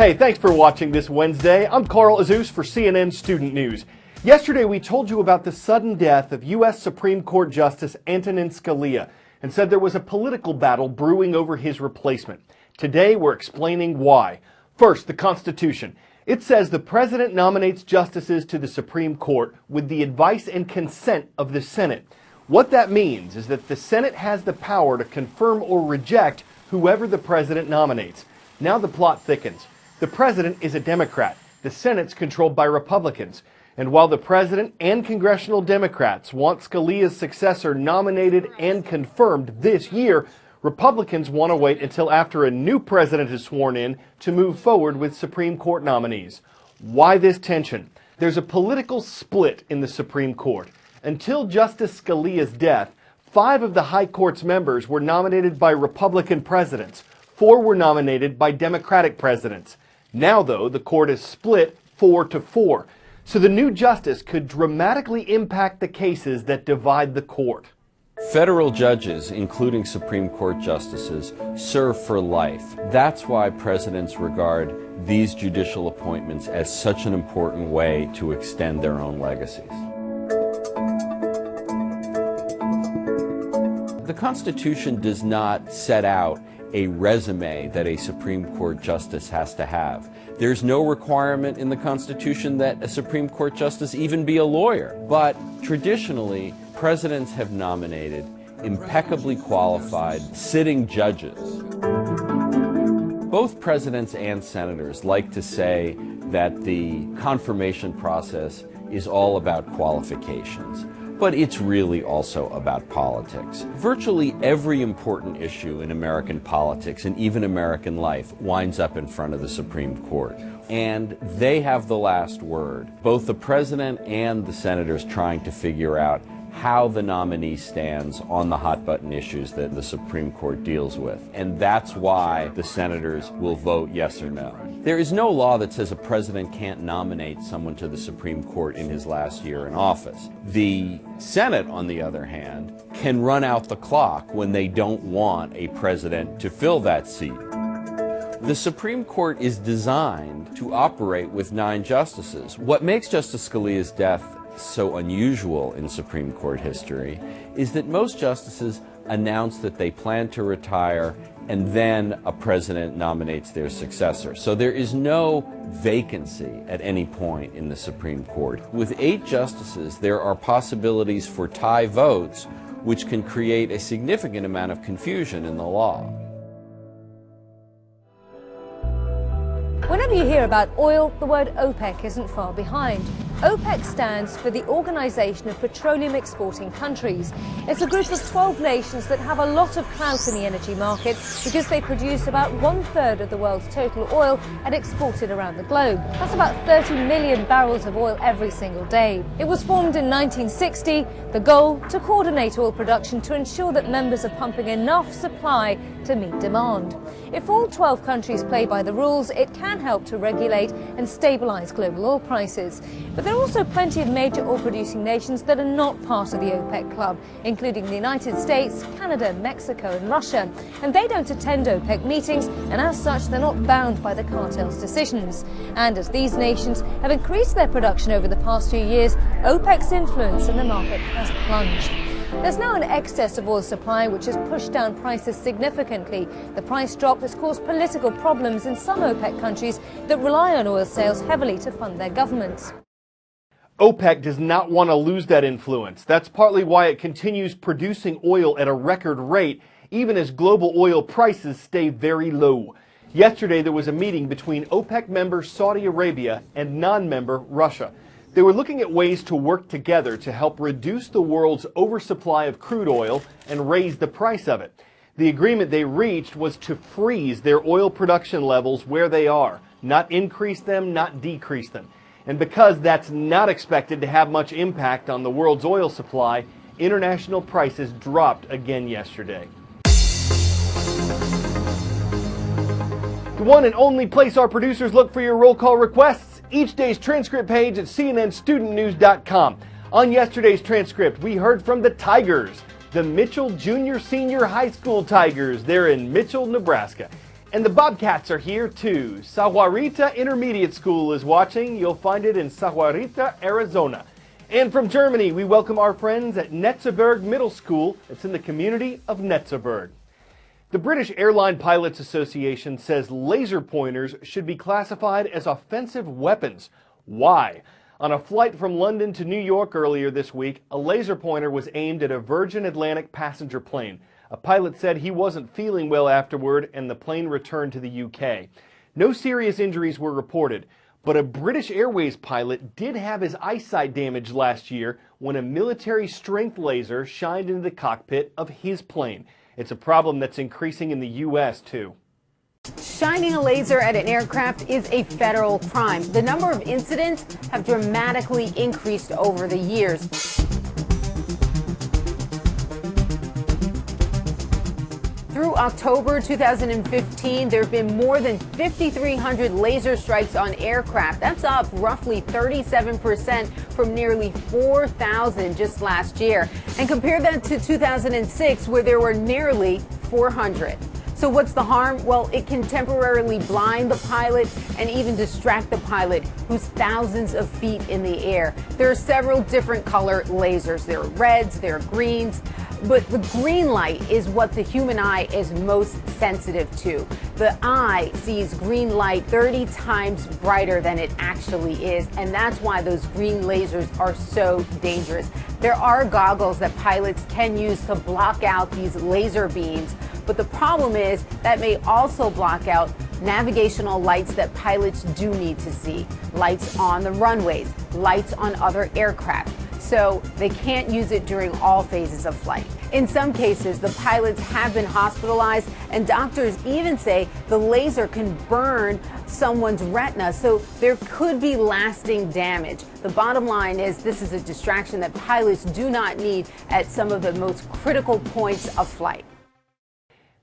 Hey, thanks for watching this Wednesday. I'm Carl Azus for CNN Student News. Yesterday we told you about the sudden death of U.S. Supreme Court Justice Antonin Scalia and said there was a political battle brewing over his replacement. Today we're explaining why. First, the Constitution. It says the President nominates justices to the Supreme Court with the advice and consent of the Senate. What that means is that the Senate has the power to confirm or reject whoever the President nominates. Now the plot thickens. The President is a Democrat. The Senate's controlled by Republicans. And while the President and congressional Democrats want Scalia's successor nominated and confirmed this year, Republicans want to wait until after a new president is sworn in to move forward with Supreme Court nominees. Why this tension? There's a political split in the Supreme Court. Until Justice Scalia's death, 5 of the High Court's members were nominated by Republican presidents. 4 were nominated by Democratic presidents. Now, though, the court is split 4-4. So the new justice could dramatically impact the cases that divide the court. Federal judges, including Supreme Court justices, serve for life. That's why presidents regard these judicial appointments as such an important way to extend their own legacies. The Constitution does not set out a resume that a Supreme Court justice has to have. There's no requirement in the Constitution that a Supreme Court justice even be a lawyer. But traditionally, presidents have nominated impeccably qualified sitting judges. Both presidents and senators like to say that the confirmation process is all about qualifications. But it's really also about politics. Virtually every important issue in American politics and even American life winds up in front of the Supreme Court. And they have the last word. Both the president and the senators trying to figure out how the nominee stands on the hot-button issues that the Supreme Court deals with. And that's why the senators will vote yes or no. There is no law that says a president can't nominate someone to the Supreme Court in his last year in office. The Senate, on the other hand, can run out the clock when they don't want a president to fill that seat. The Supreme Court is designed to operate with 9 justices. What makes Justice Scalia's death so unusual in Supreme Court history is that most justices announce that they plan to retire and then a president nominates their successor. So there is no vacancy at any point in the Supreme Court. With 8 justices, there are possibilities for tie votes, which can create a significant amount of confusion in the law. Whenever you hear about oil, the word OPEC isn't far behind. OPEC stands for the Organization of Petroleum Exporting Countries. It's a group of 12 nations that have a lot of clout in the energy market because they produce about 1/3 of the world's total oil and export it around the globe. That's about 30 million barrels of oil every single day. It was formed in 1960, the goal to coordinate oil production to ensure that members are pumping enough supply to meet demand. If all 12 countries play by the rules, it can help to regulate and stabilize global oil prices. But there are also plenty of major oil-producing nations that are not part of the OPEC club, including the United States, Canada, Mexico and Russia. And they don't attend OPEC meetings, and as such they're not bound by the cartel's decisions. And as these nations have increased their production over the past few years, OPEC's influence in the market has plunged. There's now an excess of oil supply which has pushed down prices significantly. The price drop has caused political problems in some OPEC countries that rely on oil sales heavily to fund their governments. OPEC does not want to lose that influence. That's partly why it continues producing oil at a record rate, even as global oil prices stay very low. Yesterday there was a meeting between OPEC member Saudi Arabia and non-member Russia. They were looking at ways to work together to help reduce the world's oversupply of crude oil and raise the price of it. The agreement they reached was to freeze their oil production levels where they are, not increase them, not decrease them. And because that's not expected to have much impact on the world's oil supply, international prices dropped again yesterday. The one and only place our producers look for your roll call requests, each day's transcript page at cnnstudentnews.com. On yesterday's transcript, we heard from the Tigers, the Mitchell Junior Senior High School Tigers. They're in Mitchell, Nebraska. And the Bobcats are here too. Sahuarita Intermediate School is watching. You'll find it in Sahuarita, Arizona. And from Germany, we welcome our friends at Netzeberg Middle School. It's in the community of Netzeberg. The British Airline Pilots Association says laser pointers should be classified as offensive weapons. Why? On a flight from London to New York earlier this week, a laser pointer was aimed at a Virgin Atlantic passenger plane. A pilot said he wasn't feeling well afterward and the plane returned to the UK. No serious injuries were reported, but a British Airways pilot did have his eyesight damaged last year when a military-strength laser shined into the cockpit of his plane. It's a problem that's increasing in the U.S. too. Shining a laser at an aircraft is a federal crime. The number of incidents have dramatically increased over the years. Through October 2015, there have been more than 5,300 laser strikes on aircraft. That's up roughly 37% from nearly 4,000 just last year. And compare that to 2006, where there were nearly 400. So what's the harm? Well, it can temporarily blind the pilot and even distract the pilot who's thousands of feet in the air. There are several different color lasers. There are reds, there are greens, but the green light is what the human eye is most sensitive to. The eye sees green light 30 times brighter than it actually is, and that's why those green lasers are so dangerous. There are goggles that pilots can use to block out these laser beams, but the problem is that may also block out navigational lights that pilots do need to see. Lights on the runways, lights on other aircraft. So they can't use it during all phases of flight. In some cases, the pilots have been hospitalized, and doctors even say the laser can burn someone's retina, so there could be lasting damage. The bottom line is this is a distraction that pilots do not need at some of the most critical points of flight.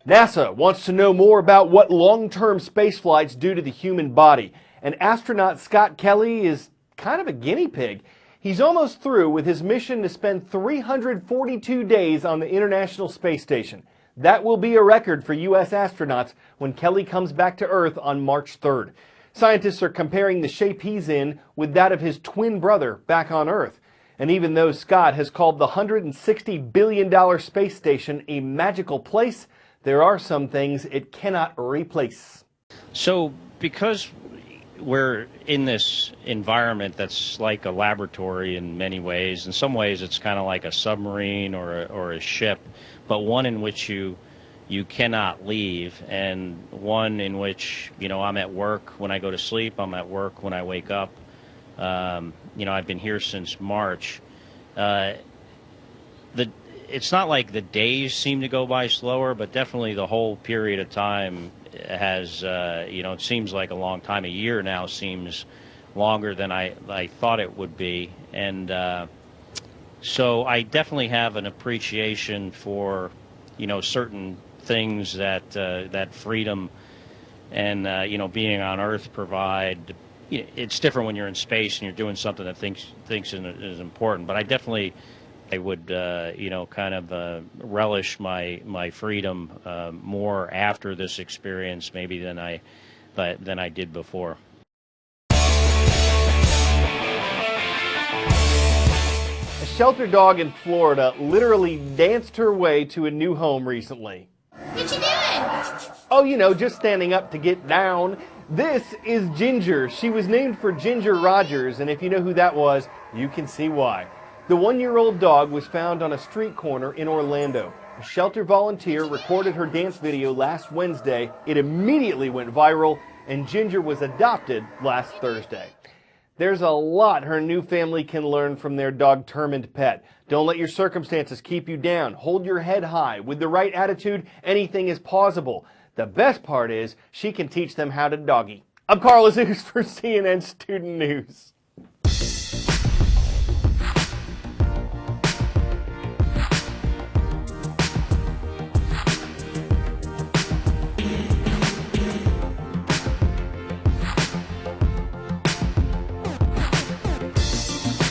NASA wants to know more about what long-term space flights do to the human body. And astronaut Scott Kelly is kind of a guinea pig. He's almost through with his mission to spend 342 days on the International Space Station. That will be a record for U.S. astronauts when Kelly comes back to Earth on March 3rd. Scientists are comparing the shape he's in with that of his twin brother back on Earth. And even though Scott has called the $160 billion space station a magical place, there are some things it cannot replace. So because we're in this environment that's like a laboratory in many ways, in some ways it's kind of like a submarine or a ship, but one in which you cannot leave, and one in which, you know, I'm at work when I go to sleep, I'm at work when I wake up. You know, I've been here since March. It's not like the days seem to go by slower, but definitely the whole period of time has, you know, it seems like a long time. A year now seems longer than I thought it would be. And so I definitely have an appreciation for, you know, certain things that that freedom and, you know, being on Earth provide. You know, it's different when you're in space and you're doing something that thinks is important, but I would, you know, kind of relish my freedom more after this experience, maybe than I did before. A shelter dog in Florida literally danced her way to a new home recently. What you doing? Oh, you know, just standing up to get down. This is Ginger. She was named for Ginger Rogers, and if you know who that was, you can see why. The one-year-old dog was found on a street corner in Orlando. A shelter volunteer recorded her dance video last Wednesday. It immediately went viral, and Ginger was adopted last Thursday. There's a lot her new family can learn from their dog-termined pet. Don't let your circumstances keep you down. Hold your head high. With the right attitude, anything is possible. The best part is she can teach them how to doggy. I'm Carl Azus for CNN Student News.